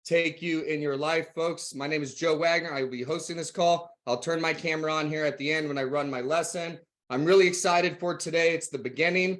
take you in your life, folks. My name is Joe Wagner. I will be hosting this call. I'll turn my camera on here at the end when I run my lesson. I'm really excited for today. It's the beginning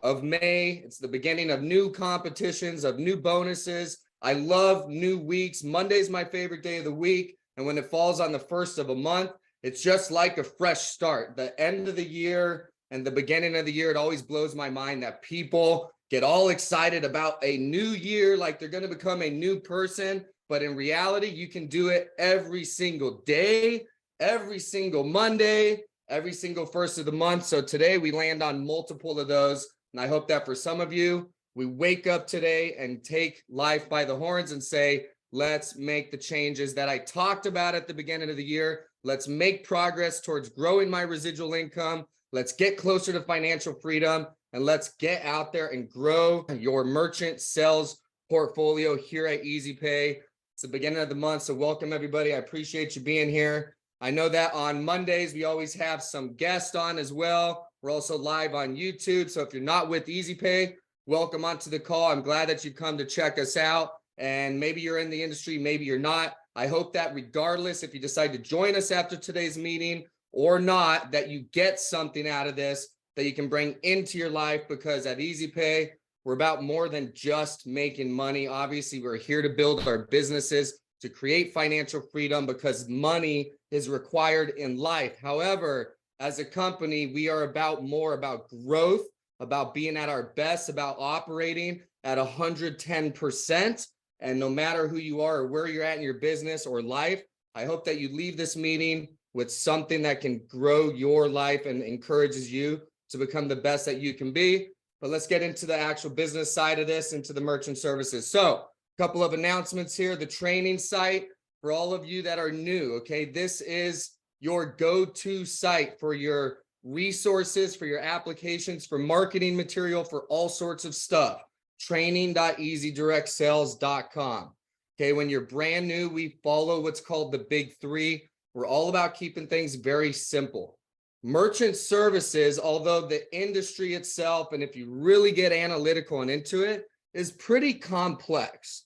of May. It's the beginning of new competitions, of new bonuses. I love new weeks. Monday's my favorite day of the week. And when it falls on the first of a month, it's just like a fresh start. The end of the year and the beginning of the year, it always blows my mind that people get all excited about a new year, like they're going to become a new person. But in reality, you can do it every single day, every single Monday, every single first of the month. So today we land on multiple of those. And I hope that for some of you, we wake up today and take life by the horns and say, let's make the changes that I talked about at the beginning of the year. Let's make progress towards growing my residual income. Let's get closer to financial freedom, and let's get out there and grow your merchant sales portfolio here at EasyPay. It's the beginning of the month, so welcome everybody. I appreciate you being here. I know that on Mondays, we always have some guests on as well. We're also live on YouTube, so if you're not with EasyPay, welcome onto the call. I'm glad that you come to check us out, and maybe you're in the industry, maybe you're not. I hope that regardless, if you decide to join us after today's meeting or not, that you get something out of this that you can bring into your life, because at EasyPay, we're about more than just making money. Obviously, we're here to build our businesses, to create financial freedom, because money is required in life. However, as a company, we are about more about growth, about being at our best, about operating at 110%. And no matter who you are or where you're at in your business or life, I hope that you leave this meeting with something that can grow your life and encourages you to become the best that you can be. But let's get into the actual business side of this, into the merchant services. So a couple of announcements here. The training site for all of you that are new, okay? This is your go-to site for your resources, for your applications, for marketing material, for all sorts of stuff. Training.easydirectsales.com. Okay, when you're brand new, we follow what's called the big three. We're all about keeping things very simple. Merchant services, although the industry itself, and if you really get analytical and into it, is pretty complex.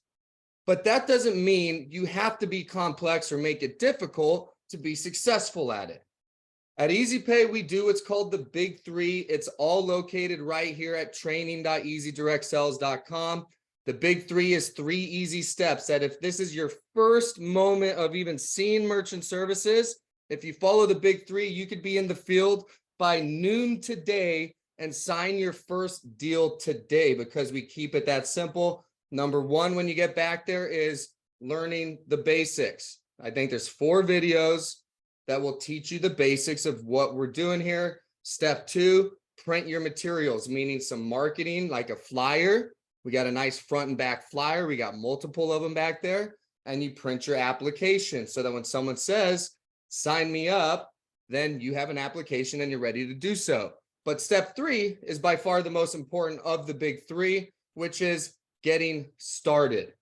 But that doesn't mean you have to be complex or make it difficult to be successful at it. At EasyPay, we do what's called the big three. It's all located right here at training.easydirectsales.com. The big three is 3 easy steps that if this is your first moment of even seeing merchant services, if you follow the big three, you could be in the field by noon today and sign your first deal today, because we keep it that simple. Number one, when you get back there, is learning the basics. I think there's 4 videos that will teach you the basics of what we're doing here. Step 2, print your materials, meaning some marketing like a flyer. We got a nice front and back flyer. We got multiple of them back there, and you print your application so that when someone says, sign me up, then you have an application and you're ready to do so. But step 3 is by far the most important of the big three, which is getting started.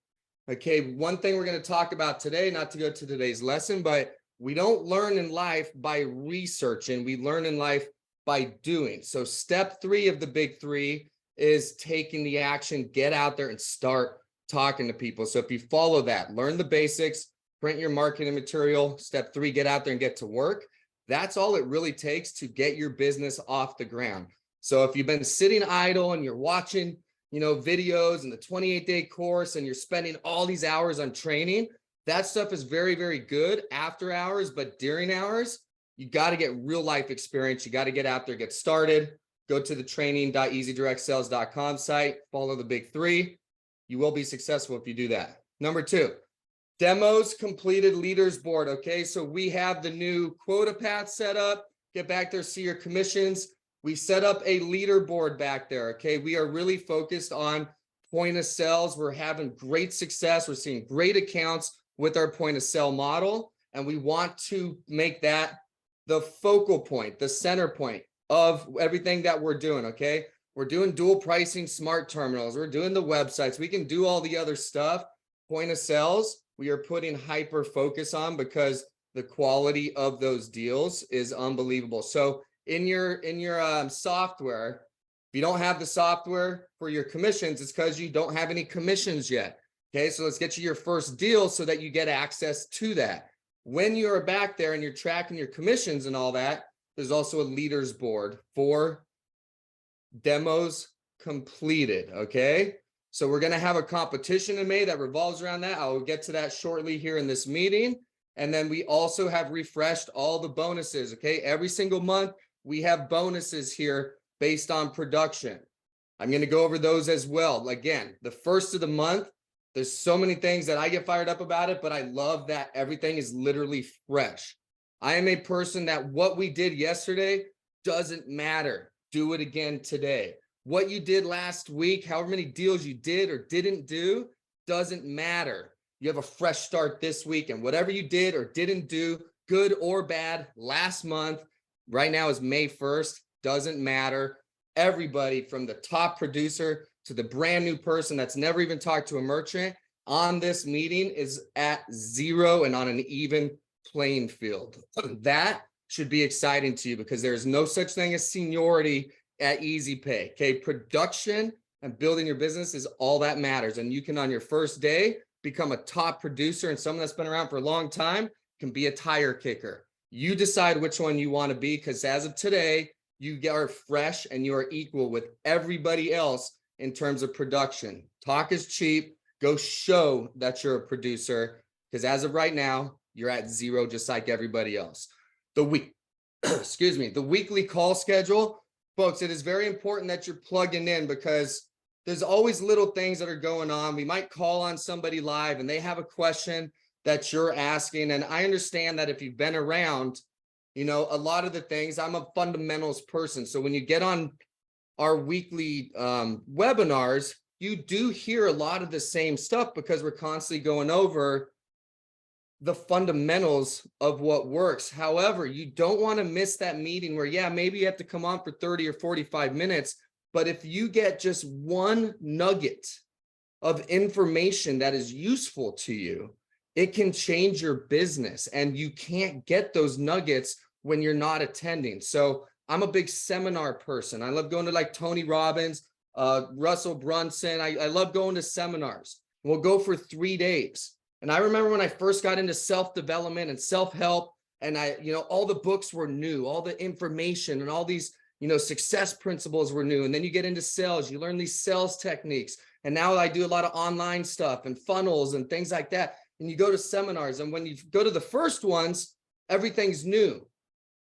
Okay, one thing we're going to talk about today, not to go to today's lesson, but we don't learn in life by researching, we learn in life by doing. So step 3 of the big three is taking the action, get out there and start talking to people. So if you follow that, learn the basics, print your marketing material. Step 3, get out there and get to work. That's all it really takes to get your business off the ground. So if you've been sitting idle and you're watching, videos and the 28-day course, and you're spending all these hours on training, that stuff is very, very good after hours, but during hours, you got to get real life experience. You got to get out there, get started. Go to the training.easydirectsales.com site, follow the big three. You will be successful if you do that. Number 2, demos completed leaders board. Okay, so we have the new quota path set up. Get back there, see your commissions. We set up a leaderboard back there. Okay, we are really focused on point of sales. We're having great success. We're seeing great accounts with our point of sale model, and we want to make that the focal point, the center point of everything that we're doing. Okay, we're doing dual pricing, smart terminals, we're doing the websites, we can do all the other stuff. Point of sales, we are putting hyper focus on, because the quality of those deals is unbelievable. So in your software, if you don't have the software for your commissions, it's because you don't have any commissions yet. Okay, so let's get you your first deal so that you get access to that. When you are back there and you're tracking your commissions and all that, there's also a leaders board for demos completed. Okay, so we're going to have a competition in May that revolves around that. I will get to that shortly here in this meeting. And then we also have refreshed all the bonuses. Okay, every single month we have bonuses here based on production. I'm going to go over those as well. Again, the first of the month, there's so many things that I get fired up about it, but I love that everything is literally fresh. I am a person that what we did yesterday doesn't matter. Do it again today. What you did last week, however many deals you did or didn't do, doesn't matter. You have a fresh start this week, and whatever you did or didn't do, good or bad, last month, right now is May 1st, doesn't matter. Everybody from the top producer to the brand new person that's never even talked to a merchant on this meeting is at zero and on an even playing field. That should be exciting to you because there's no such thing as seniority at Easy Pay. Okay, production and building your business is all that matters. And you can, on your first day, become a top producer, and someone that's been around for a long time can be a tire kicker. You decide which one you want to be, because as of today, you are fresh and you are equal with everybody else in terms of production. Talk is cheap. Go show that you're a producer, because as of right now, you're at zero, just like everybody else. The weekly call schedule, folks, it is very important that you're plugging in, because there's always little things that are going on. We might call on somebody live and they have a question that you're asking. And I understand that if you've been around, you know, a lot of the things, I'm a fundamentals person. So when you get on our weekly webinars, you do hear a lot of the same stuff because we're constantly going over the fundamentals of what works. However, you don't want to miss that meeting where, yeah, maybe you have to come on for 30 or 45 minutes. But if you get just one nugget of information that is useful to you, it can change your business, and you can't get those nuggets when you're not attending. So I'm a big seminar person. I love going to like Tony Robbins, Russell Brunson. I love going to seminars. We'll go for 3 days. And I remember when I first got into self-development and self-help, and all the books were new, all the information and all these, success principles were new. And then you get into sales, you learn these sales techniques. And now I do a lot of online stuff and funnels and things like that. And you go to seminars, and when you go to the first ones, everything's new.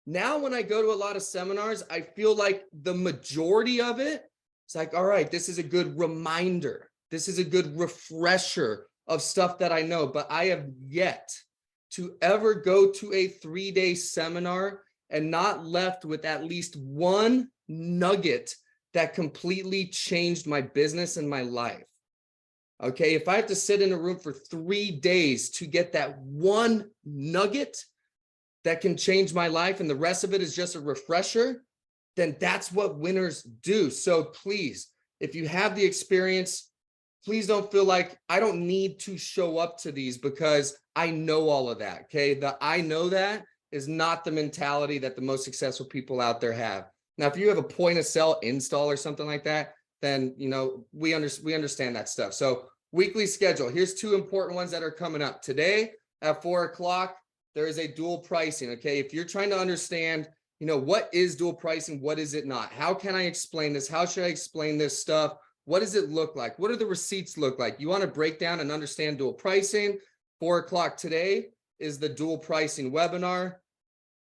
Now, when I go to a lot of seminars, I feel like the majority of it, it's like, all right, this is a good reminder. This is a good refresher of stuff that I know, but I have yet to ever go to a 3-day seminar and not left with at least one nugget that completely changed my business and my life. Okay, if I have to sit in a room for 3 days to get that one nugget that can change my life, and the rest of it is just a refresher, then that's what winners do. So please, if you have the experience, please don't feel like I don't need to show up to these because I know all of that. Okay, the I know that is not the mentality that the most successful people out there have. Now, if you have a point of sale install or something like that, then we understand that stuff. So weekly schedule, here's 2 important ones that are coming up today at 4 o'clock. There is a dual pricing. Okay, if you're trying to understand, what is dual pricing, what is it not, how can I explain this, how should I explain this stuff, what does it look like, what do the receipts look like, you want to break down and understand dual pricing, 4 o'clock today is the dual pricing webinar.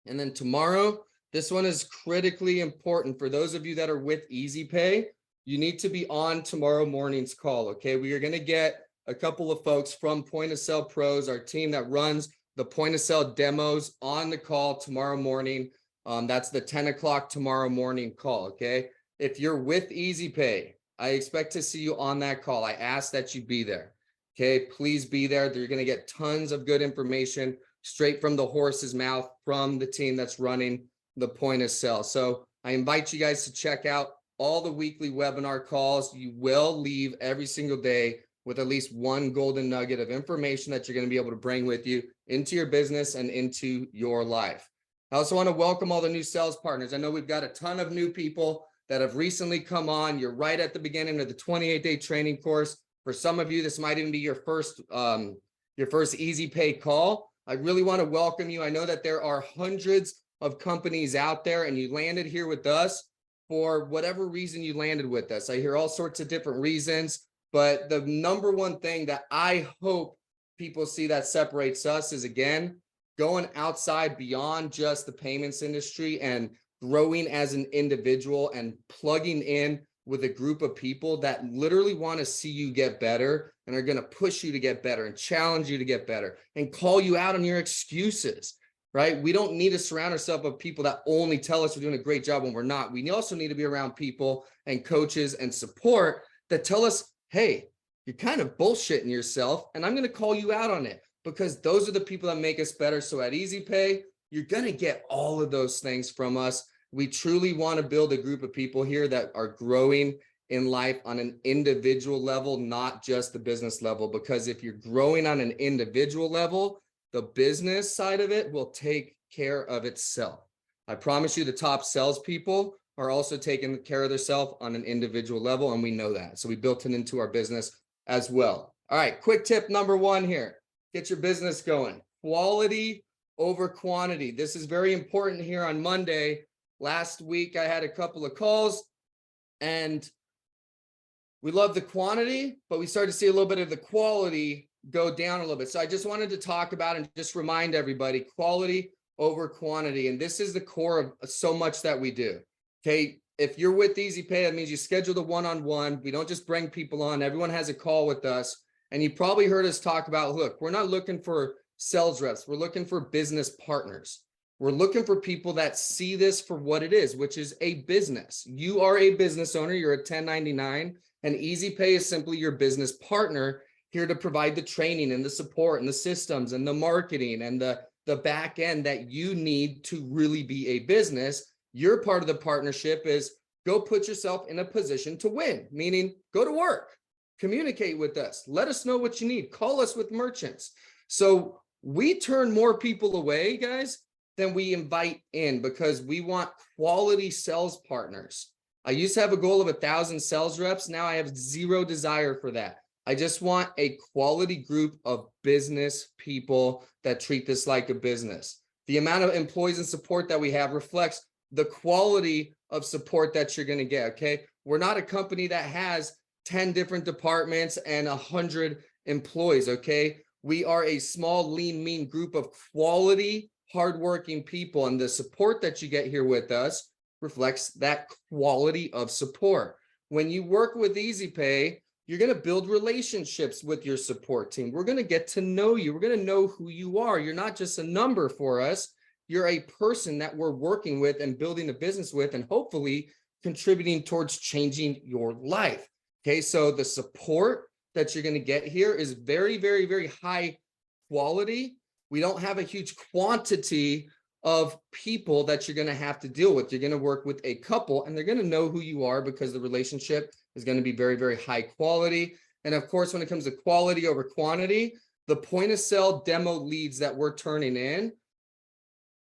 And then tomorrow, this one is critically important for those of you that are with Easy Pay. You need to be on tomorrow morning's call. Okay, we are going to get a couple of folks from Point of Sale Pros, our team that runs the point of sale demos, on the call tomorrow morning. That's the 10 o'clock tomorrow morning call. Okay, if you're with Easy Pay, I expect to see you on that call. I ask that you be there. Okay, please be there. You're going to get tons of good information straight from the horse's mouth from the team that's running the point of sale. So I invite you guys to check out all the weekly webinar calls. You will leave every single day with at least one golden nugget of information that you're going to be able to bring with you into your business and into your life. I also want to welcome all the new sales partners. I know we've got a ton of new people that have recently come on. You're right at the beginning of the 28-day training course. For some of you, this might even be your first Easy Pay call. I really want to welcome you. I know that there are hundreds of companies out there, and you landed here with us for whatever reason you landed with us. I hear all sorts of different reasons, but the number one thing that I hope people see that separates us is, again, going outside beyond just the payments industry and growing as an individual and plugging in with a group of people that literally want to see you get better and are going to push you to get better and challenge you to get better and call you out on your excuses, right? We don't need to surround ourselves with people that only tell us we're doing a great job when we're not. We also need to be around people and coaches and support that tell us, hey, you're kind of bullshitting yourself, and I'm going to call you out on it, because those are the people that make us better. So at Easy Pay, you're going to get all of those things from us. We truly want to build a group of people here that are growing in life on an individual level, not just the business level, because if you're growing on an individual level, the business side of it will take care of itself. I promise you, the top salespeople are also taking care of themselves on an individual level, and we know that. So we built it into our business as well. All right, quick tip number one here. Get your business going. Quality over quantity. This is very important here on Monday. Last week, I had a couple of calls, and we love the quantity, but we started to see a little bit of the quality go down a little bit. So I just wanted to talk about and just remind everybody, quality over quantity. And this is the core of so much that we do. Okay. If you're with Easy Pay, that means you schedule the one-on-one. We don't just bring people on. Everyone has a call with us. And you probably heard us talk about, look, we're not looking for sales reps. We're looking for business partners. We're looking for people that see this for what it is, which is a business. You are a business owner. You're a 1099, and Easy Pay is simply your business partner here to provide the training and the support and the systems and the marketing and the back end that you need to really be a business. Your part of the partnership is go put yourself in a position to win, meaning go to work, communicate with us, let us know what you need, call us with merchants. So we turn more people away, guys, than we invite in, because we want quality sales partners. I used to have a goal of 1,000 sales reps. Now I have zero desire for that. I just want a quality group of business people that treat this like a business. The amount of employees and support that we have reflects the quality of support that you're going to get. Okay. We're not a company that has 10 different departments and 100 employees. Okay. We are a small, lean, mean group of quality, hardworking people. And the support that you get here with us reflects that quality of support. When you work with Easy Pay, you're going to build relationships with your support team. We're going to get to know you. We're going to know who you are. You're not just a number for us. You're a person that we're working with and building a business with, and hopefully contributing towards changing your life. Okay, so the support that you're going to get here is very, very, very high quality. We don't have a huge quantity of people that you're going to have to deal with. You're going to work with a couple, and they're going to know who you are, because the relationship is going to be very, very high quality. And of course, when it comes to quality over quantity, the point of sale demo leads that we're turning in,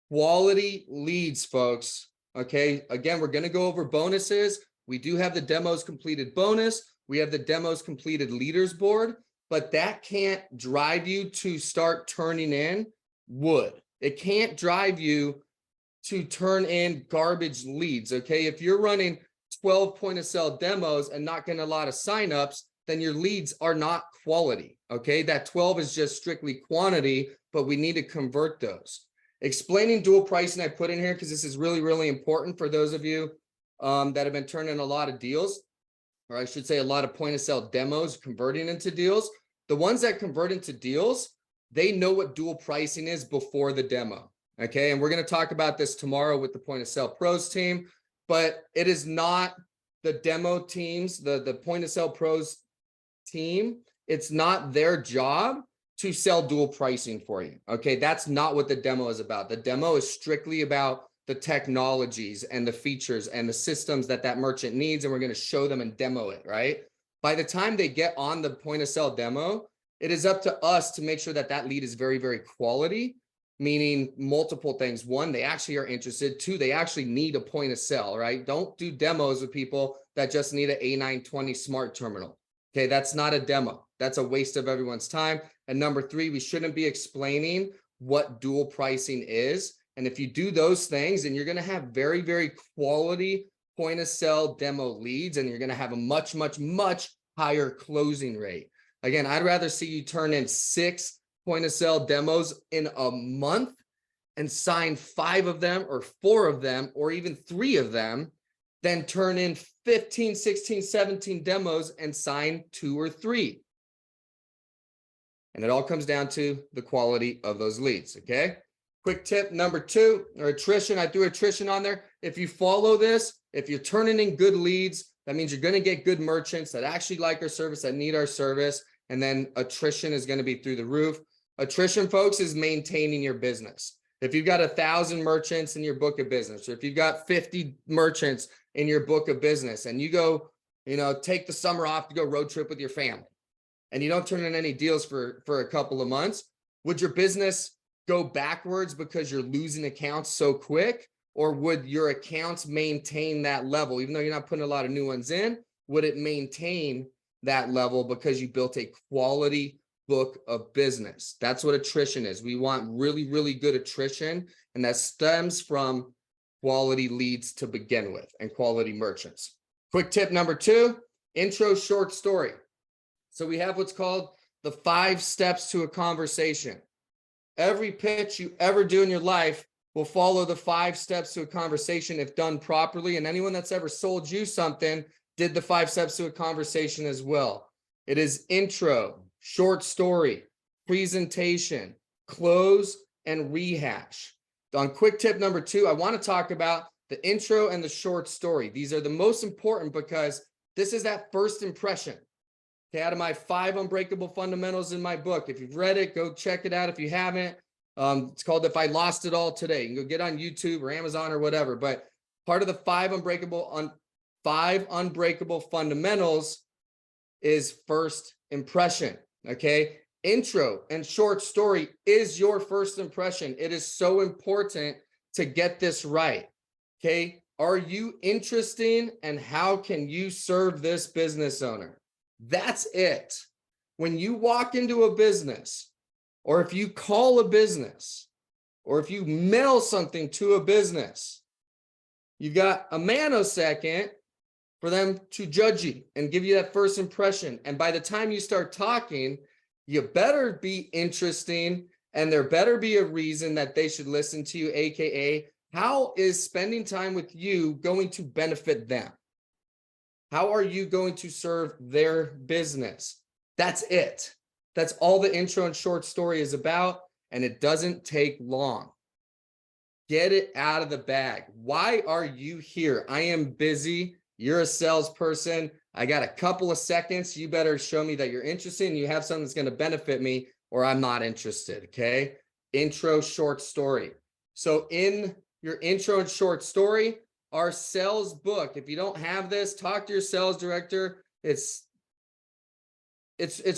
quality leads, folks. Okay. Again, we're going to go over bonuses. We do have the demos completed bonus. We have the demos completed leaders board, but that can't drive you to start turning in wood. It can't drive you to turn in garbage leads. Okay. If you're running 12 point of sale demos and not getting a lot of signups, then your leads are not quality. Okay. That 12 is just strictly quantity, but we need to convert those. Explaining dual pricing, I put in here because this is really, really important for those of you that have been turning a lot of deals, or I should say a lot of point of sale demos converting into deals. The ones that convert into deals, they know what dual pricing is before the demo. Okay. And we're going to talk about this tomorrow with the point of sale pros team, but it is not the demo teams, the point of sale pros team. It's not their job to sell dual pricing for you. Okay. That's not what the demo is about. The demo is strictly about the technologies and the features and the systems that that merchant needs. And we're going to show them and demo it, right? By the time they get on the point of sale demo, it is up to us to make sure that that lead is very, very quality, meaning multiple things. One, they actually are interested. Two, they actually need a point of sale, right? Don't do demos with people that just need an A920 smart terminal. Okay, that's not a demo. That's a waste of everyone's time. And number three, we shouldn't be explaining what dual pricing is. And if you do those things, then you're going to have very, very quality point of sale demo leads, and you're going to have a much, much, much higher closing rate. Again, I'd rather see you turn in 6 point of sale demos in a month and sign 5 of them or 4 of them or even 3 of them than turn in 15, 16, 17 demos and sign 2 or 3. And it all comes down to the quality of those leads, okay? Quick tip number 2, or attrition. I threw attrition on there. If you follow this, if you're turning in good leads, that means you're going to get good merchants that actually like our service, that need our service. And then attrition is going to be through the roof. Attrition, folks, is maintaining your business. If you've got 1,000 merchants in your book of business, or if you've got 50 merchants in your book of business, and you go, take the summer off to go road trip with your family, and you don't turn in any deals for a couple of months, would your business go backwards because you're losing accounts so quick? Or would your accounts maintain that level? Even though you're not putting a lot of new ones in, would it maintain that level because you built a quality book of business? That's what attrition is. We want really, really good attrition, and that stems from quality leads to begin with and quality merchants. Quick tip number 2, intro short story. So we have what's called the 5 steps to a conversation. Every pitch you ever do in your life will follow the 5 steps to a conversation if done properly. And anyone that's ever sold you something did the 5 steps to a conversation as well. It is intro, short story, presentation, close, and rehash. On quick tip number 2, I want to talk about the intro and the short story. These are the most important because this is that first impression. Okay, out of my 5 unbreakable fundamentals in my book. If you've read it, go check it out. If you haven't, it's called If I Lost It All Today. You can go get on YouTube or Amazon or whatever. But part of the 5 unbreakable fundamentals is first impression. Okay, intro and short story is your first impression. It is so important to get this right. Okay, are you interesting, and how can you serve this business owner? That's it. When you walk into a business, or if you call a business, or if you mail something to a business, you've got a nanosecond for them to judge you and give you that first impression. And by the time you start talking, you better be interesting, and there better be a reason that they should listen to you, AKA, how is spending time with you going to benefit them? How are you going to serve their business? That's it. That's all the intro and short story is about, and it doesn't take long. Get it out of the bag. Why are you here? I am busy. You're a salesperson. I got a couple of seconds. You better show me that you're interested and you have something that's going to benefit me, or I'm not interested, okay? Intro, short story. So in your intro and short story, our sales book, if you don't have this, talk to your sales director. It's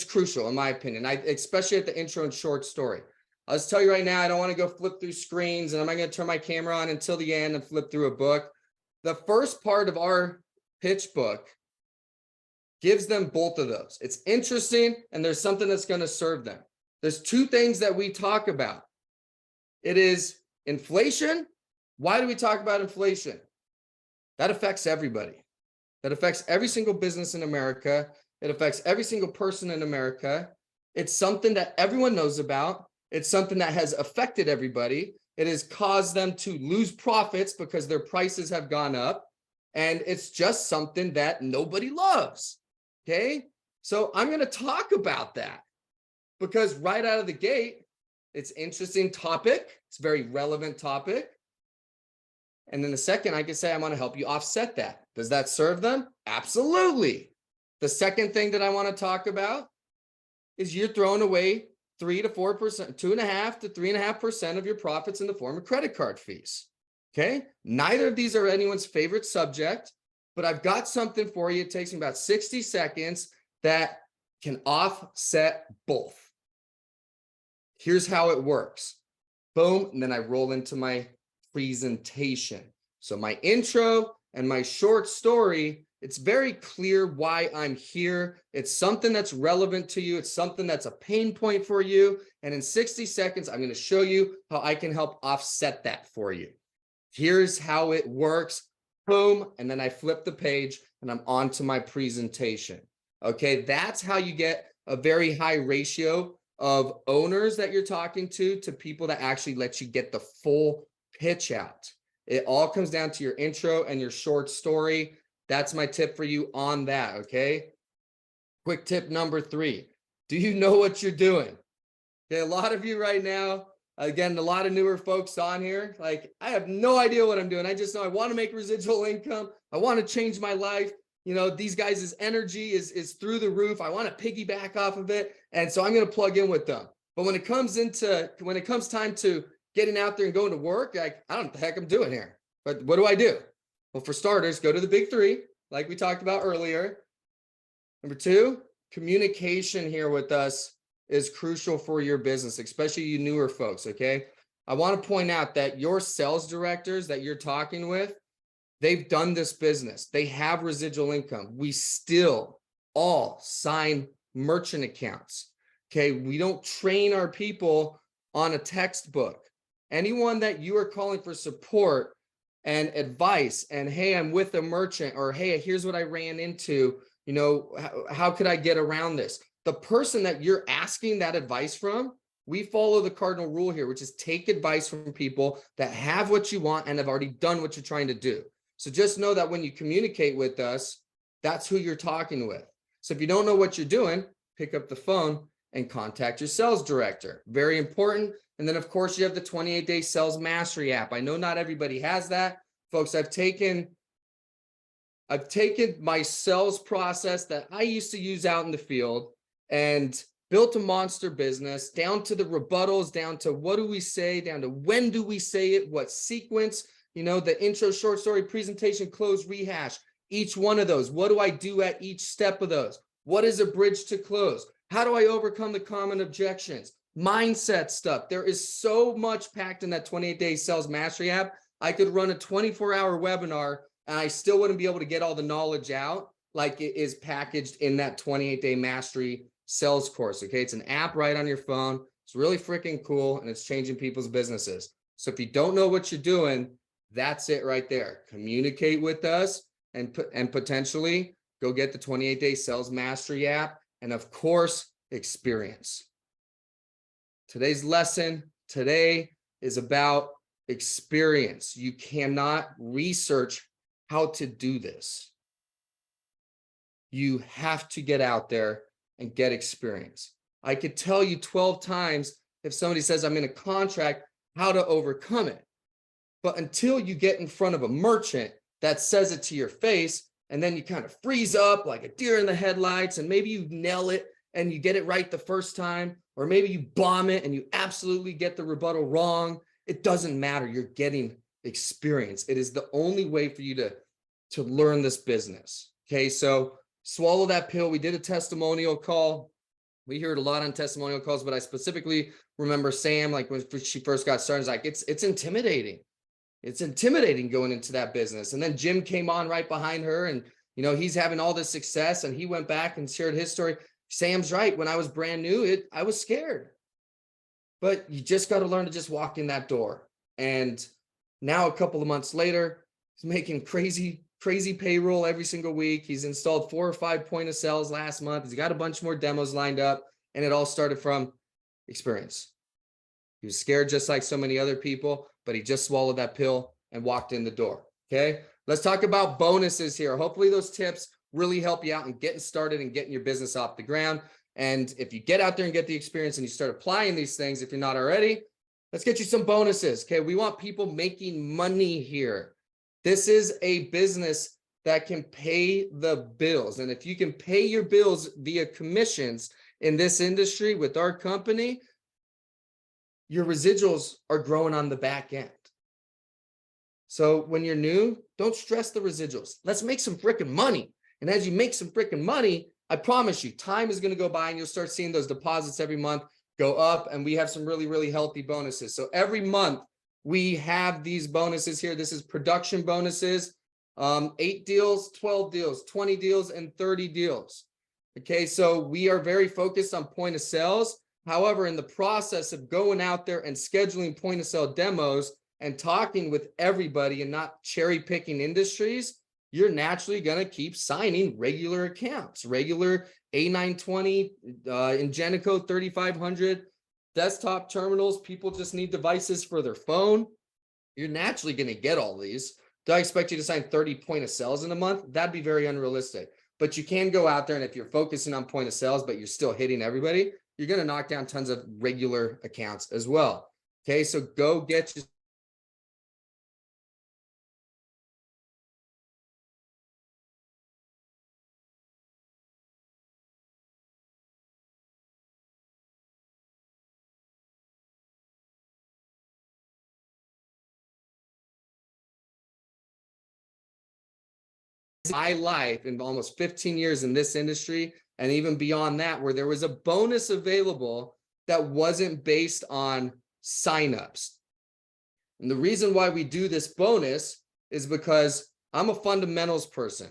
crucial in my opinion, especially at the intro and short story. I'll just tell you right now, I don't want to go flip through screens, and I'm not going to turn my camera on until the end and flip through a book. The first part of our pitch book gives them both of those. It's interesting, and there's something that's going to serve them. There's 2 things that we talk about. It is inflation. Why do we talk about inflation? That affects everybody. That affects every single business in America. It affects every single person in America. It's something that everyone knows about. It's something that has affected everybody. It has caused them to lose profits because their prices have gone up. And it's just something that nobody loves. Okay? So I'm going to talk about that because right out of the gate, it's an interesting topic. It's a very relevant topic. And then the second, I can say, I want to help you offset that. Does that serve them? Absolutely. The second thing that I want to talk about is you're throwing away 3 to 4%, 2.5 to 3.5% of your profits in the form of credit card fees. Okay. Neither of these are anyone's favorite subject, but I've got something for you. It takes me about 60 seconds that can offset both. Here's how it works. Boom. And then I roll into my presentation. So my intro and my short story It's very clear why I'm here. It's something that's relevant to you. It's something that's a pain point for you. And in 60 seconds, I'm going to show you how I can help offset that for you. Here's how it works. Boom. And then I flip the page and I'm on to my presentation. Okay, that's how you get a very high ratio of owners that you're talking to people that actually let you get the full pitch out. It all comes down to your intro and your short story. That's my tip for you on that, okay? Quick tip number 3. Do you know what you're doing? Okay, a lot of you right now, again, a lot of newer folks on here, like, I have no idea what I'm doing. I just know I want to make residual income. I want to change my life. You know, these guys' energy is through the roof. I want to piggyback off of it. And so I'm going to plug in with them. But when it comes time to getting out there and going to work, like, I don't know what the heck I'm doing here. But what do? Well, for starters, go to the big 3, like we talked about earlier. Number 2, communication here with us is crucial for your business, especially you newer folks, okay? I want to point out that your sales directors that you're talking with, they've done this business. They have residual income. We still all sign merchant accounts, okay? We don't train our people on a textbook. Anyone that you are calling for support and advice and, hey, I'm with a merchant, or hey, here's what I ran into, you know, how could I get around this? The person that you're asking that advice from, we follow the cardinal rule here, which is take advice from people that have what you want and have already done what you're trying to do. So just know that when you communicate with us, that's who you're talking with. So if you don't know what you're doing, pick up the phone and contact your sales director. Very important. And then, of course, you have the 28-day sales mastery app. I know not everybody has that. Folks, I've taken my sales process that I used to use out in the field and built a monster business down to the rebuttals, down to what do we say, down to when do we say it, what sequence, you know, the intro, short story, presentation, close, rehash, each one of those. What do I do at each step of those? What is a bridge to close? How do I overcome the common objections? Mindset stuff. There is so much packed in that 28-day sales mastery app. I could run a 24-hour webinar and I still wouldn't be able to get all the knowledge out like it is packaged in that 28-day mastery sales course. Okay, it's an app right on your phone. It's really freaking cool and it's changing people's businesses. So if you don't know what you're doing, that's it right there. Communicate with us and potentially go get the 28-day sales mastery app, and of course, experience. Today's lesson today is about experience. You cannot research how to do this. You have to get out there and get experience. I could tell you 12 times if somebody says I'm in a contract, how to overcome it. But until you get in front of a merchant that says it to your face, and then you kind of freeze up like a deer in the headlights, and maybe you nail it and you get it right the first time, or maybe you bomb it and you absolutely get the rebuttal wrong. It doesn't matter. You're getting experience. It is the only way for you to learn this business. Okay, so swallow that pill. We did a testimonial call. We heard a lot on testimonial calls, but I specifically remember Sam, like when she first got started, like it's intimidating. It's intimidating going into that business. And then Jim came on right behind her, and you know, he's having all this success, and he went back and shared his story. Sam's right. When I was brand new, I was scared. But you just got to learn to just walk in that door. And now a couple of months later, he's making crazy payroll every single week. He's installed 4 or 5 point of sales last month. He's got a bunch more demos lined up, and it all started from experience. He was scared just like so many other people, but he just swallowed that pill and walked in the door. Okay, let's talk about bonuses here. Hopefully those tips really help you out in getting started and getting your business off the ground. And if you get out there and get the experience and you start applying these things, if you're not already, let's get you some bonuses. Okay, we want people making money here. This is a business that can pay the bills. And if you can pay your bills via commissions in this industry with our company, your residuals are growing on the back end. So when you're new, don't stress the residuals. Let's make some freaking money. And as you make some freaking money, I promise you, time is going to go by and you'll start seeing those deposits every month go up. And we have some really, really healthy bonuses. So every month we have these bonuses here. This is production bonuses. 8 deals, 12 deals, 20 deals, and 30 deals. Okay, so we are very focused on point of sales. However, in the process of going out there and scheduling point of sale demos and talking with everybody and not cherry picking industries, you're naturally going to keep signing regular accounts, regular A920, Ingenico 3500, desktop terminals. People just need devices for their phone. You're naturally going to get all these. Do I expect you to sign 30 point of sales in a month? That'd be very unrealistic. But you can go out there, and if you're focusing on point of sales, but you're still hitting everybody, you're going to knock down tons of regular accounts as well. Okay, so go get you. My life in almost 15 years in this industry, and even beyond that, where there was a bonus available that wasn't based on signups. And the reason why we do this bonus is because I'm a fundamentals person.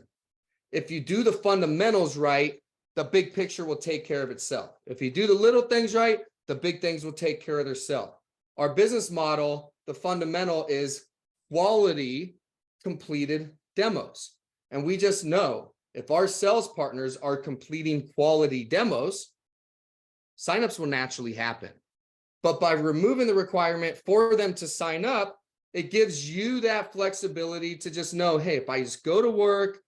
If you do the fundamentals right, the big picture will take care of itself. If you do the little things right, the big things will take care of themselves. Our business model, the fundamental is quality completed demos. And we just know if our sales partners are completing quality demos, signups will naturally happen. But by removing the requirement for them to sign up, it gives you that flexibility to just know, hey, if I just go to work,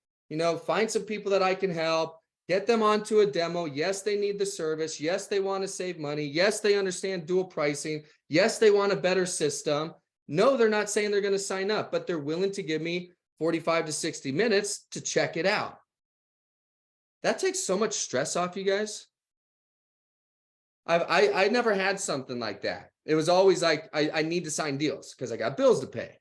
find some people that I can help, get them onto a demo. Yes, they need the service. Yes, they want to save money. Yes, they understand dual pricing. Yes, they want a better system. No, they're not saying they're going to sign up, but they're willing to give me 45 to 60 minutes to check it out. That takes so much stress off you guys. I never had something like that. It was always like, I need to sign deals because I got bills to pay.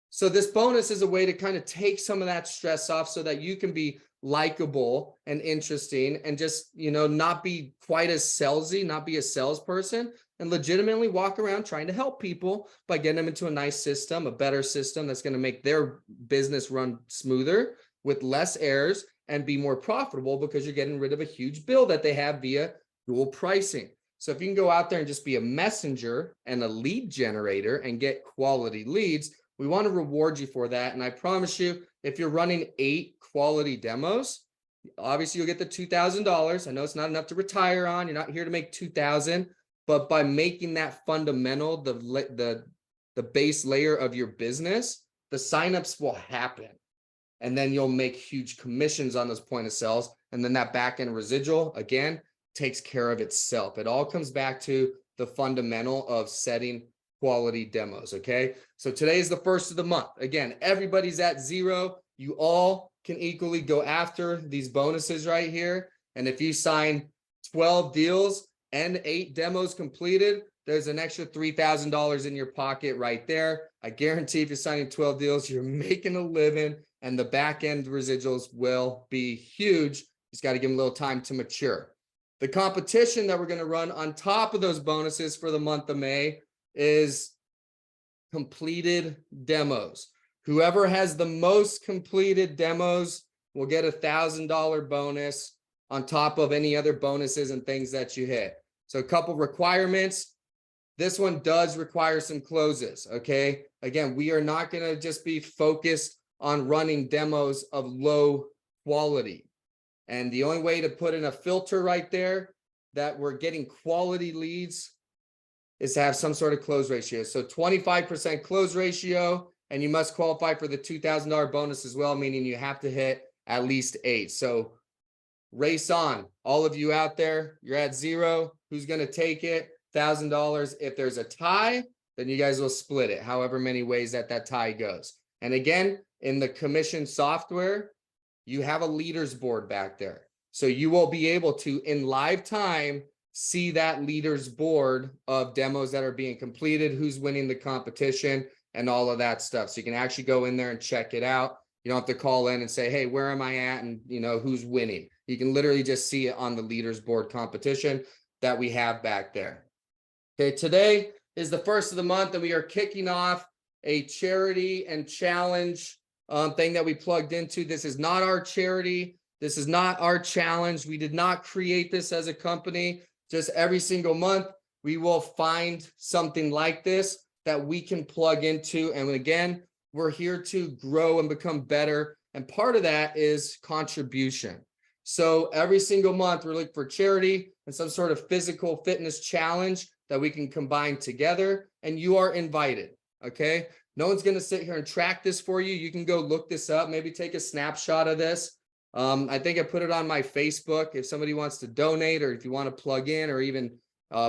So this bonus is a way to kind of take some of that stress off so that you can be likable and interesting and just, not be quite as salesy, not be a salesperson, and legitimately walk around trying to help people by getting them into a nice system, a better system that's going to make their business run smoother with less errors and be more profitable because you're getting rid of a huge bill that they have via dual pricing. So if you can go out there and just be a messenger and a lead generator and get quality leads, we want to reward you for that. And I promise you, if you're running 8 quality demos, obviously you'll get the $2,000. I know it's not enough to retire on. You're not here to make $2,000, but by making that fundamental, the base layer of your business, the signups will happen. And then you'll make huge commissions on those point of sales. And then that back end residual, again, takes care of itself. It all comes back to the fundamental of setting quality demos. Okay. So today is the first of the month. Again, everybody's at 0. You all can equally go after these bonuses right here. And if you sign 12 deals and 8 demos completed, there's an extra $3,000 in your pocket right there. I guarantee if you're signing 12 deals, you're making a living and the back end residuals will be huge. You just got to give them a little time to mature. The competition that we're going to run on top of those bonuses for the month of May is completed demos. Whoever has the most completed demos will get a $1,000 bonus on top of any other bonuses and things that you hit. So a couple requirements. This one does require some closes. Okay. Again, we are not going to just be focused on running demos of low quality. And the only way to put in a filter right there that we're getting quality leads is to have some sort of close ratio. So 25% close ratio, and you must qualify for the $2,000 bonus as well, meaning you have to hit at least 8. So race on. All of you out there, you're at 0. Who's going to take it? $1,000. If there's a tie, then you guys will split it, however many ways that tie goes. And again, in the commission software, you have a leaders board back there. So you will be able to, in live time, see that leaders board of demos that are being completed, who's winning the competition, and all of that stuff. So you can actually go in there and check it out. You don't have to call in and say, hey, where am I at? And who's winning. You can literally just see it on the leaders board competition that we have back there. Okay, today is the first of the month, and we are kicking off a charity and challenge thing that we plugged into. This is not our charity. This is not our challenge. We did not create this as a company. Just every single month, we will find something like this that we can plug into. And again, we're here to grow and become better. And part of that is contribution. So every single month, we're looking for charity and some sort of physical fitness challenge that we can combine together. And you are invited, okay? No one's going to sit here and track this for you. You can go look this up, maybe take a snapshot of this. I think I put it on my Facebook. If somebody wants to donate, or if you want to plug in or even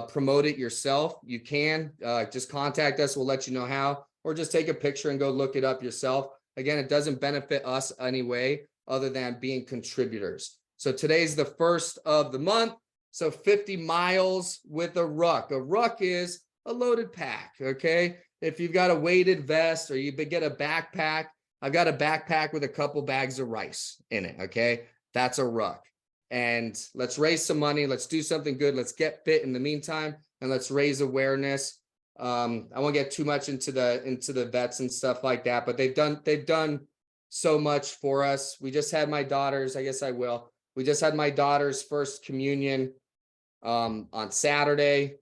promote it yourself, you can just contact us. We'll let you know how, or just take a picture and go look it up yourself. Again, it doesn't benefit us anyway, other than being contributors. So today's the first of the month. So 50 miles with a ruck. A ruck is a loaded pack, okay? If you've got a weighted vest or you get a backpack, I've got a backpack with a couple bags of rice in it, okay? That's a ruck. And let's raise some money. Let's do something good. Let's get fit in the meantime, and let's raise awareness. I won't get too much into the vets and stuff like that, but they've done so much for us. We just had my daughter's, I guess I will. We just had my daughter's first communion on Saturday.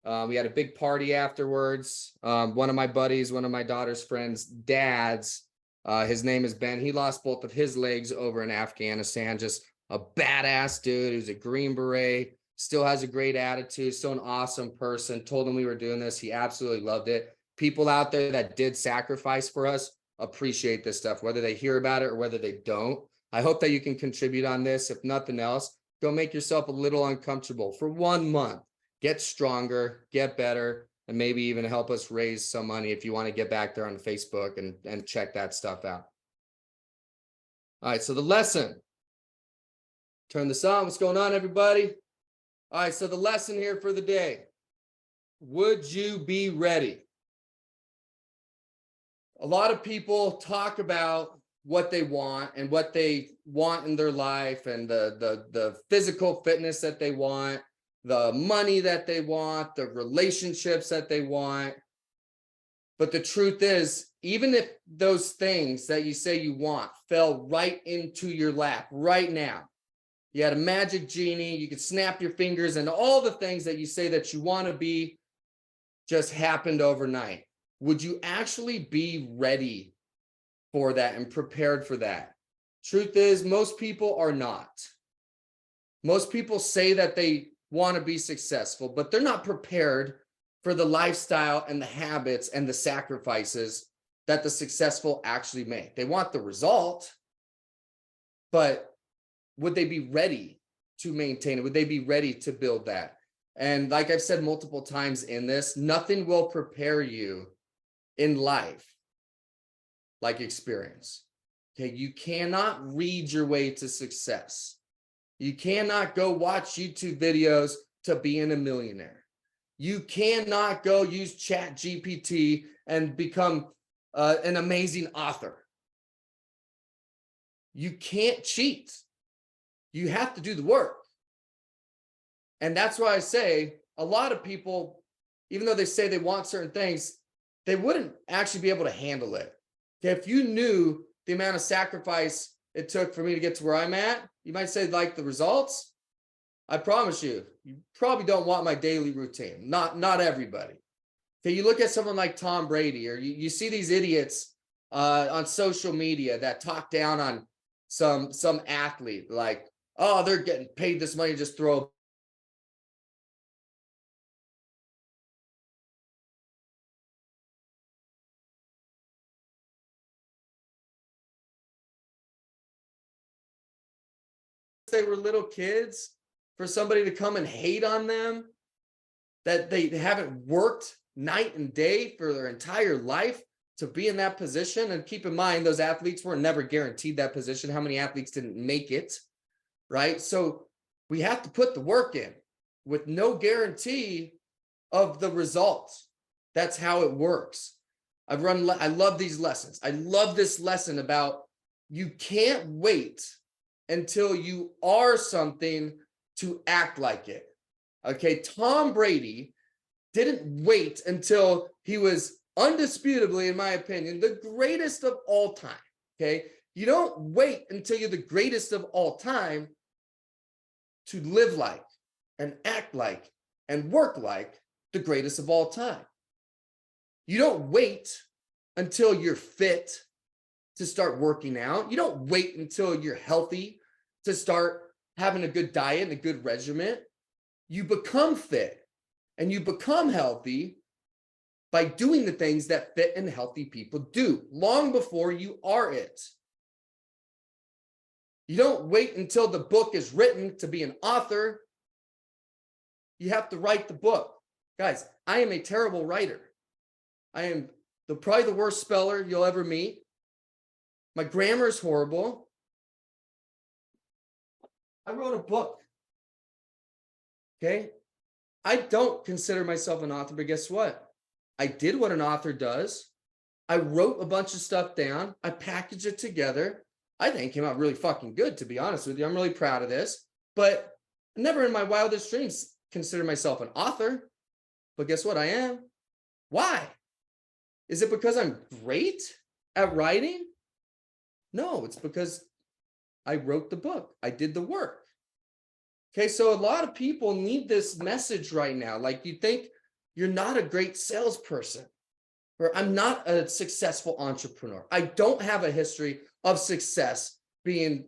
We had a big party afterwards. One of my buddies, one of my daughter's friends' dads, his name is Ben. He lost both of his legs over in Afghanistan. Just a badass dude. He was a Green Beret, still has a great attitude, still an awesome person. Told him we were doing this. He absolutely loved it. People out there that did sacrifice for us appreciate this stuff, whether they hear about it or whether they don't. I hope that you can contribute on this. If nothing else, go make yourself a little uncomfortable for 1 month. Get stronger, get better, and maybe even help us raise some money if you want to get back there on Facebook and check that stuff out. All right, so the lesson. Turn this on. What's going on, everybody? All right, so the lesson here for the day. Would you be ready? A lot of people talk about what they want and what they want in their life, and the physical fitness that they want, the money that they want, the relationships that they want. But the truth is, even if those things that you say you want fell right into your lap right now, you had a magic genie, you could snap your fingers, and all the things that you say that you want to be just happened overnight, would you actually be ready for that and prepared for that? Truth is, most people are not. Most people say that they want to be successful, but they're not prepared for the lifestyle and the habits and the sacrifices that the successful actually make. They want the result, but would they be ready to maintain it? Would they be ready to build that? And like I've said multiple times in this, nothing will prepare you in life like experience. Okay, you cannot read your way to success. You cannot go watch YouTube videos to being a millionaire. You cannot go use Chat GPT and become an amazing author. You can't cheat. You have to do the work. And that's why I say a lot of people, even though they say they want certain things, they wouldn't actually be able to handle it. Okay, if you knew the amount of sacrifice it took for me to get to where I'm at, you might say, like, the results. I promise you, you probably don't want my daily routine. Not everybody. Okay, you look at someone like Tom Brady, or you see these idiots on social media that talk down on some athlete, like, oh, they're getting paid this money to just throw. They were little kids, for somebody to come and hate on them, that they haven't worked night and day for their entire life to be in that position. And keep in mind, those athletes were never guaranteed that position. How many athletes didn't make it, right? So we have to put the work in with no guarantee of the results. That's how it works. I love these lessons. I love this lesson about you can't wait until you are something to act like it. Okay, Tom Brady didn't wait until he was undisputably, in my opinion, the greatest of all time. Okay. You don't wait until you're the greatest of all time to live like and act like and work like the greatest of all time. You don't wait until you're fit to start working out. You don't wait until you're healthy to start having a good diet and a good regimen. You become fit and you become healthy by doing the things that fit and healthy people do long before you are it. You don't wait until the book is written to be an author. You have to write the book. Guys, I am a terrible writer. I am probably the worst speller you'll ever meet. My grammar is horrible. I wrote a book. Okay. I don't consider myself an author, but guess what? I did what an author does. I wrote a bunch of stuff down. I packaged it together. I think it came out really fucking good, to be honest with you. I'm really proud of this, but never in my wildest dreams consider myself an author. But guess what? I am. Why? Is it because I'm great at writing? No, it's because I wrote the book. I did the work. Okay, so a lot of people need this message right now. Like, you think you're not a great salesperson, or I'm not a successful entrepreneur. I don't have a history of success being,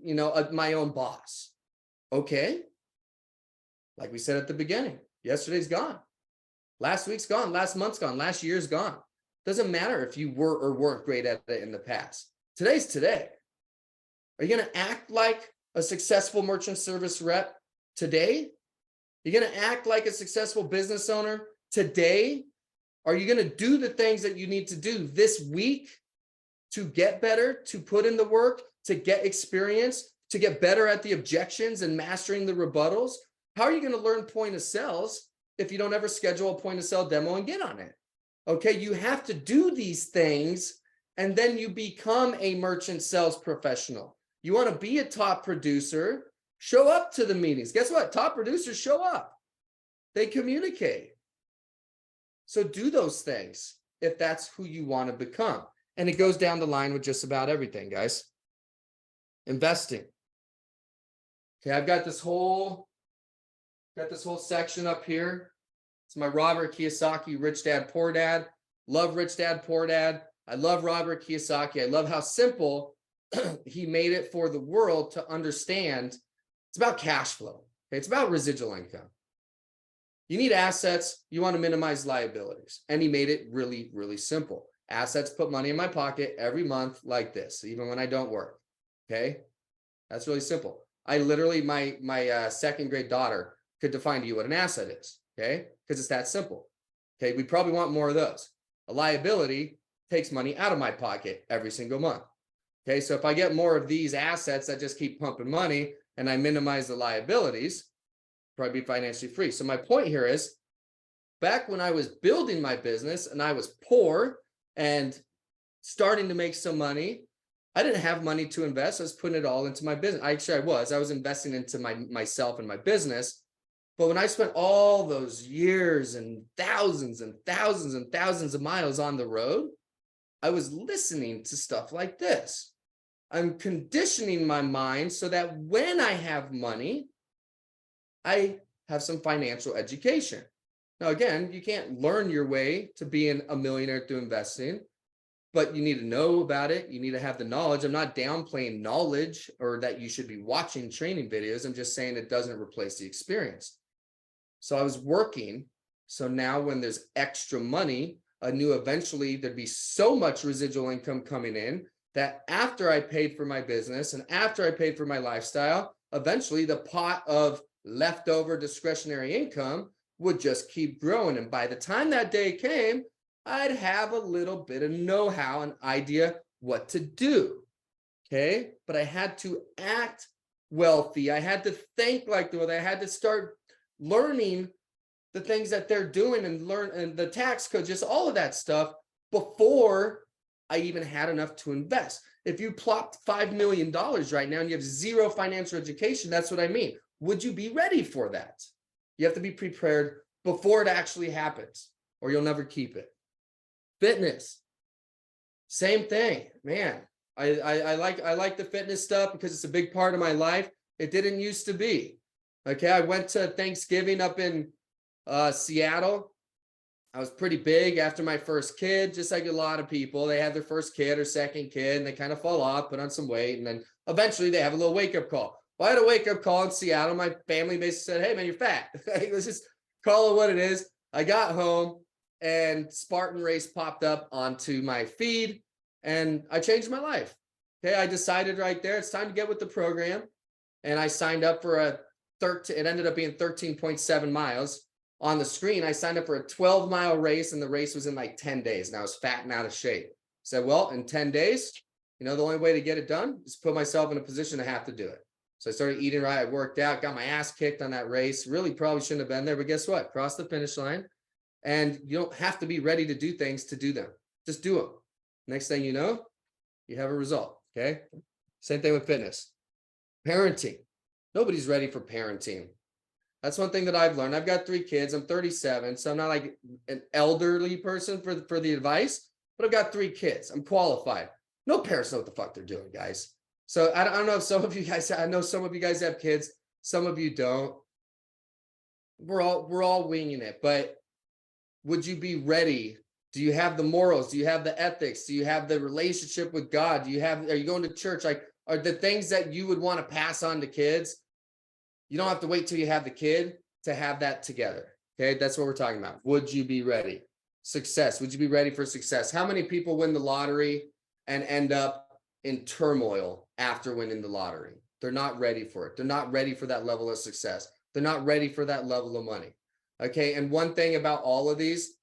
my own boss. Okay. Like we said at the beginning, yesterday's gone. Last week's gone. Last month's gone. Last year's gone. Doesn't matter if you were or weren't great at it in the past. Today's today. Are you going to act like a successful merchant service rep today? You're going to act like a successful business owner today? Are you going to do the things that you need to do this week to get better, to put in the work, to get experience, to get better at the objections and mastering the rebuttals? How are you going to learn point of sales if you don't ever schedule a point of sale demo and get on it? Okay, you have to do these things, and then you become a merchant sales professional. You want to be a top producer, show up to the meetings. Guess what? Top producers show up. They communicate. So do those things if that's who you want to become. And it goes down the line with just about everything, guys. Investing. Okay, I've got this whole section up here. It's my Robert Kiyosaki, Rich Dad, Poor Dad. Love Rich Dad, Poor Dad. I love Robert Kiyosaki. I love how simple he made it for the world to understand. It's about cash flow. Okay? It's about residual income. You need assets. You want to minimize liabilities. And he made it really, really simple. Assets put money in my pocket every month like this, even when I don't work. Okay? That's really simple. I literally, my second grade daughter could define to you what an asset is. Okay? Because it's that simple. Okay? We probably want more of those. A liability takes money out of my pocket every single month. Okay? So if I get more of these assets that just keep pumping money and I minimize the liabilities, probably be financially free. So my point here is, back when I was building my business and I was poor and starting to make some money, I didn't have money to invest. I was putting it all into my business. I was investing into myself and my business. But when I spent all those years and thousands and thousands and thousands of miles on the road, I was listening to stuff like this. I'm conditioning my mind so that when I have money, I have some financial education. Now, again, you can't learn your way to being a millionaire through investing, but you need to know about it. You need to have the knowledge. I'm not downplaying knowledge or that you should be watching training videos. I'm just saying it doesn't replace the experience. So I was working. So now when there's extra money, I knew eventually there'd be so much residual income coming in that after I paid for my business and after I paid for my lifestyle, eventually the pot of leftover discretionary income would just keep growing. And by the time that day came, I'd have a little bit of know-how and idea what to do. Okay. But I had to act wealthy. I had to think like the wealthy. I had to start learning the things that they're doing and learn and the tax code, just all of that stuff before I even had enough to invest. If you plopped $5 million right now and you have zero financial education, that's what I mean. Would you be ready for that? You have to be prepared before it actually happens, or you'll never keep it. Fitness, same thing, man. I like the fitness stuff because it's a big part of my life. It didn't used to be. Okay, I went to Thanksgiving up in Seattle. I was pretty big after my first kid, just like a lot of people. They have their first kid or second kid and they kind of fall off, put on some weight, and then eventually they have a little wake-up call. Well, I had a wake-up call in Seattle. My family basically said, hey, man, you're fat. Let's just call it what it is. I got home and Spartan Race popped up onto my feed and I changed my life. Okay, I decided right there, it's time to get with the program. And I signed up for it ended up being 13.7 miles. On the screen, I signed up for a 12-mile race, and the race was in like 10 days, and I was fat and out of shape. Said, well, in 10 days, the only way to get it done is put myself in a position to have to do it. So I started eating right. I worked out, got my ass kicked on that race. Really probably shouldn't have been there, but guess what? Crossed the finish line. And you don't have to be ready to do things to do them. Just do them. Next thing you know, you have a result, okay? Same thing with fitness. Parenting. Nobody's ready for parenting. That's one thing that I've learned. I've got 3 kids. I'm 37, so I'm not like an elderly person for the advice, but I've got 3 kids. I'm qualified. No parents know what the fuck they're doing, guys. So I don't know if some of you guys, I know some of you guys have kids, some of you don't. We're all winging it, but would you be ready? Do you have the morals? Do you have the ethics? Do you have the relationship with God? Are you going to church? Like, are the things that you would want to pass on to kids? You don't have to wait till you have the kid to have that together. Okay, that's what we're talking about. Would you be ready? Success. Would you be ready for success? How many people win the lottery and end up in turmoil after winning the lottery? They're not ready for it. They're not ready for that level of success. They're not ready for that level of money. Okay, and one thing about all of these,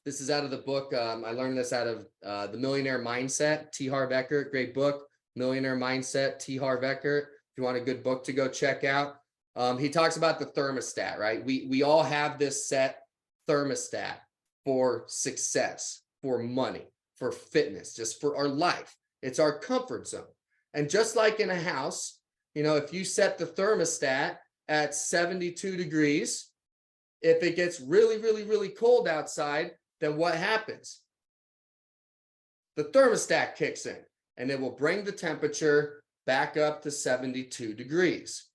this is out of the book. I learned this out of The Millionaire Mindset, T. Harv Eker. Great book, Millionaire Mindset, T. Harv Eker. If you want a good book to go check out. He talks about the thermostat, right? We all have this set thermostat for success, for money, for fitness, just for our life. It's our comfort zone. And just like in a house, if you set the thermostat at 72 degrees, if it gets really, really, really cold outside, then what happens? The thermostat kicks in and it will bring the temperature back up to 72 degrees.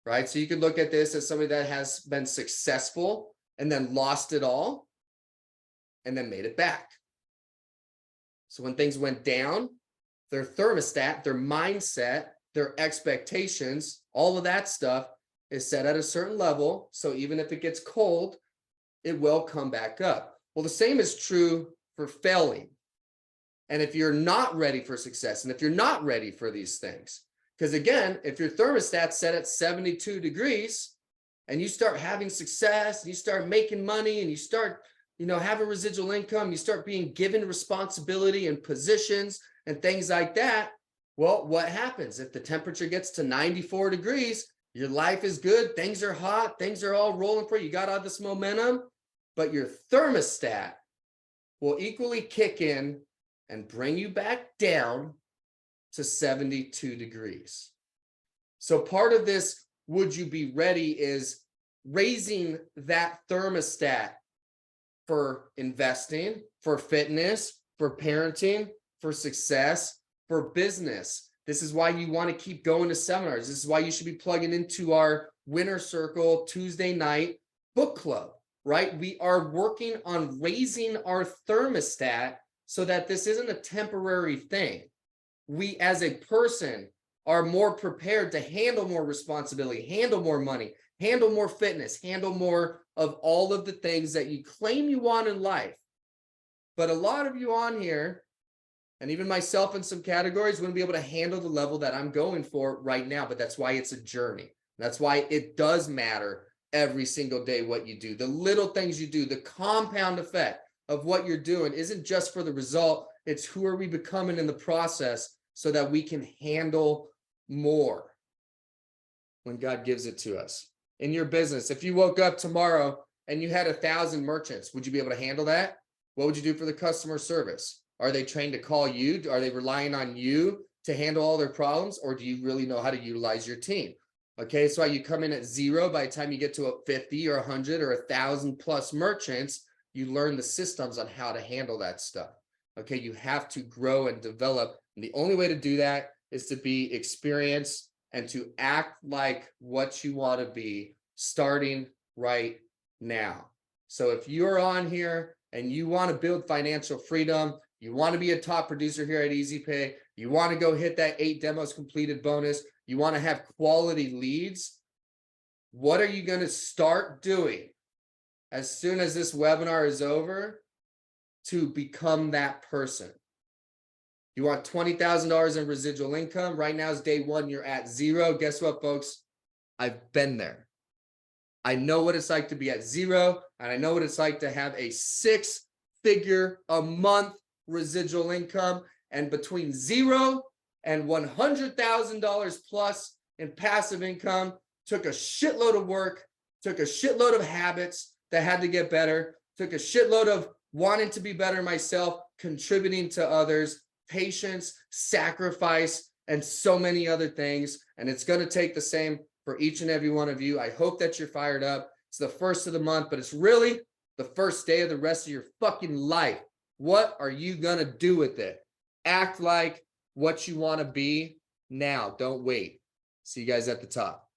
Right? So you could look at this as somebody that has been successful and then lost it all and then made it back. So when things went down, their thermostat, their mindset, their expectations, all of that stuff is set at a certain level. So even if it gets cold, it will come back up. Well, the same is true for failing. And if you're not ready for success, and if you're not ready for these things, because again, if your thermostat's set at 72 degrees and you start having success and you start making money and you start, having residual income, you start being given responsibility and positions and things like that. Well, what happens if the temperature gets to 94 degrees? Your life is good. Things are hot. Things are all rolling for you. You got all this momentum, but your thermostat will equally kick in and bring you back down to 72 degrees. So part of this, would you be ready, is raising that thermostat for investing, for fitness, for parenting, for success, for business. This is why you want to keep going to seminars. This is why you should be plugging into our Winner Circle Tuesday night book club, right? We are working on raising our thermostat so that this isn't a temporary thing. We as a person are more prepared to handle more responsibility, handle more money, handle more fitness, handle more of all of the things that you claim you want in life. But a lot of you on here, and even myself in some categories, wouldn't be able to handle the level that I'm going for right now. But that's why it's a journey. That's why it does matter every single day what you do. The little things you do, the compound effect of what you're doing isn't just for the result. It's who are we becoming in the process so that we can handle more when God gives it to us. In your business, if you woke up tomorrow and you had 1,000 merchants, would you be able to handle that? What would you do for the customer service? Are they trained to call you? Are they relying on you to handle all their problems? Or do you really know how to utilize your team? Okay, so you come in at 0. By the time you get to a 50 or 100 or 1,000 plus merchants, you learn the systems on how to handle that stuff. Okay, you have to grow and develop And the only way to do that is to be experienced and to act like what you want to be starting right now. So if you're on here and you want to build financial freedom, you want to be a top producer here at EasyPay, you want to go hit that 8 demos completed bonus, you want to have quality leads, what are you going to start doing as soon as this webinar is over to become that person? You want $20,000 in residual income. Right now is day one. You're at 0. Guess what, folks? I've been there. I know what it's like to be at 0, and I know what it's like to have a 6-figure a month residual income. And between 0 and $100,000 plus in passive income, took a shitload of work, took a shitload of habits that had to get better, took a shitload of wanting to be better myself, contributing to others, patience, sacrifice, and so many other things. And it's going to take the same for each and every one of you. I hope that you're fired up. It's the first of the month, but it's really the first day of the rest of your fucking life. What are you going to do with it? Act like what you want to be now. Don't wait. See you guys at the top.